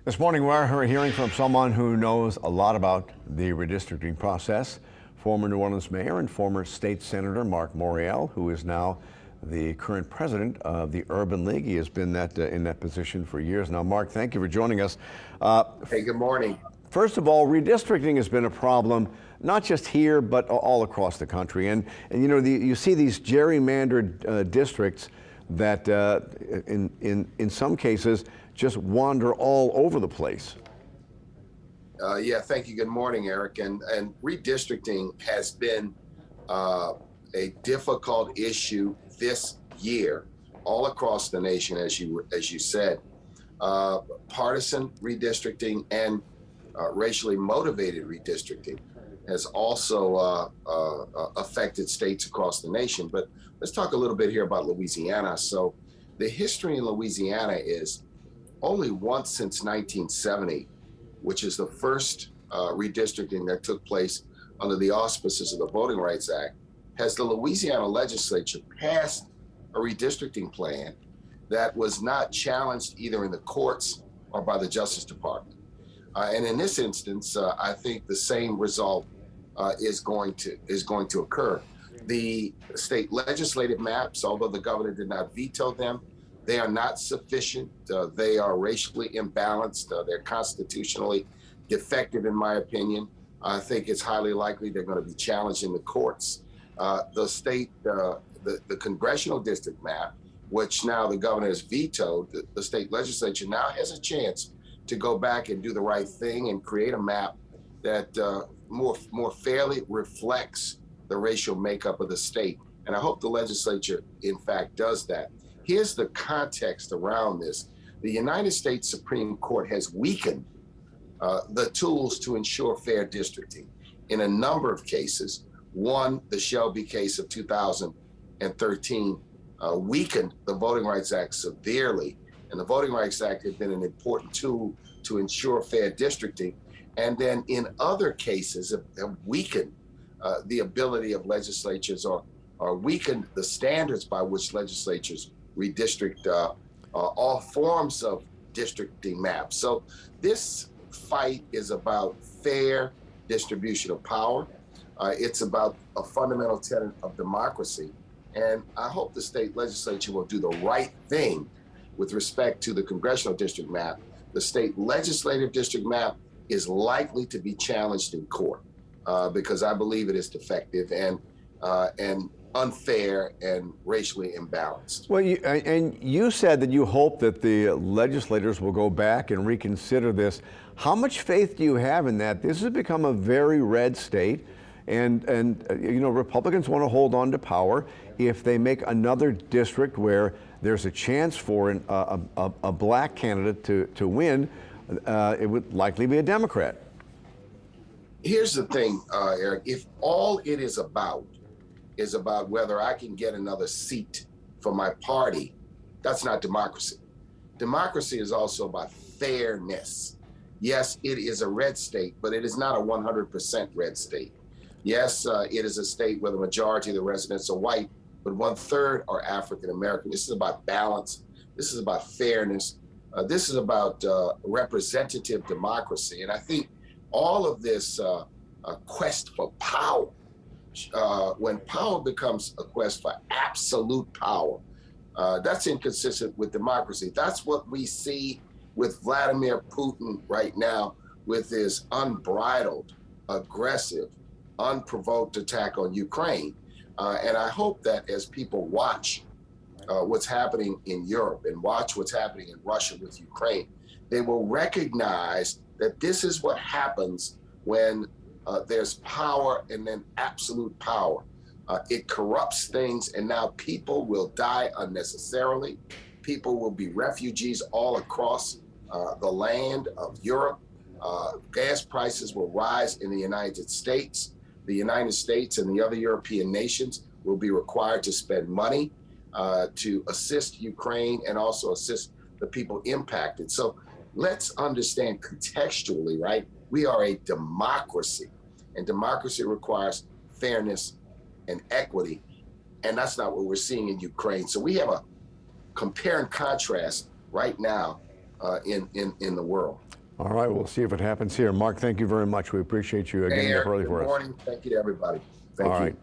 This morning we're hearing from someone who knows a lot about the redistricting process, former New Orleans Mayor and former State Senator Marc Morial, who is now the current president of the Urban League. He has been in that position for years now. Marc, thank you for joining us. Hey, good morning. First of all, redistricting has been a problem, not just here, but all across the country. And you know, you see these gerrymandered districts that in some cases just wander all over the place. Yeah, thank you. Good morning, Eric. And redistricting has been a difficult issue this year all across the nation, as you said. Partisan redistricting and racially motivated redistricting has also affected states across the nation. But let's talk a little bit here about Louisiana. So the history in Louisiana is only once since 1970, which is the first redistricting that took place under the auspices of the Voting Rights Act, has the Louisiana legislature passed a redistricting plan that was not challenged either in the courts or by the Justice Department. And in this instance, I think the same result is going to occur. The state legislative maps, although the governor did not veto them, they are not sufficient. They are racially imbalanced. They're constitutionally defective, in my opinion. I think it's highly likely they're going to be challenged in the courts. The congressional district map, which now the governor has vetoed, the state legislature now has a chance to go back and do the right thing and create a map that more fairly reflects the racial makeup of the state. And I hope the legislature, in fact, does that. Here's the context around this. The United States Supreme Court has weakened the tools to ensure fair districting in a number of cases. One, the Shelby case of 2013 weakened the Voting Rights Act severely. And the Voting Rights Act has been an important tool to ensure fair districting. And then in other cases have weakened the ability of legislatures or weakened the standards by which legislatures redistrict all forms of districting maps. So this fight is about fair distribution of power. It's about a fundamental tenet of democracy. And I hope the state legislature will do the right thing with respect to the congressional district map. The state legislative district map is likely to be challenged in court because I believe it is defective and unfair and racially imbalanced. Well, you said that you hope that the legislators will go back and reconsider this. How much faith do you have in that? This has become a very red state, and you know, Republicans want to hold on to power. If they make another district where there's a chance for a black candidate to win, it would likely be a Democrat. Here's the thing, Eric, if all it is about whether I can get another seat for my party, that's not democracy. Democracy is also about fairness. Yes, it is a red state, but it is not a 100% red state. Yes, it is a state where the majority of the residents are white, but 1/3 are African American. This is about balance. This is about fairness. This is about representative democracy. And I think all of this quest for power, when power becomes a quest for absolute power, that's inconsistent with democracy. That's what we see with Vladimir Putin right now, with his unbridled, aggressive, unprovoked attack on Ukraine. And I hope that as people watch what's happening in Europe and watch what's happening in Russia with Ukraine, they will recognize that this is what happens when there's power and then absolute power. It corrupts things, and now people will die unnecessarily. People will be refugees all across the land of Europe. Gas prices will rise in the United States. The United States and the other European nations will be required to spend money to assist Ukraine and also assist the people impacted. So let's understand contextually, right? We are a democracy, and democracy requires fairness and equity, and that's not what we're seeing in Ukraine. So we have a compare and contrast right now in the world. All right, we'll see if it happens here. Mark, thank you very much. We appreciate you Hey, getting up Eric, early good for us. morning. Thank you to everybody. Thank All you. right.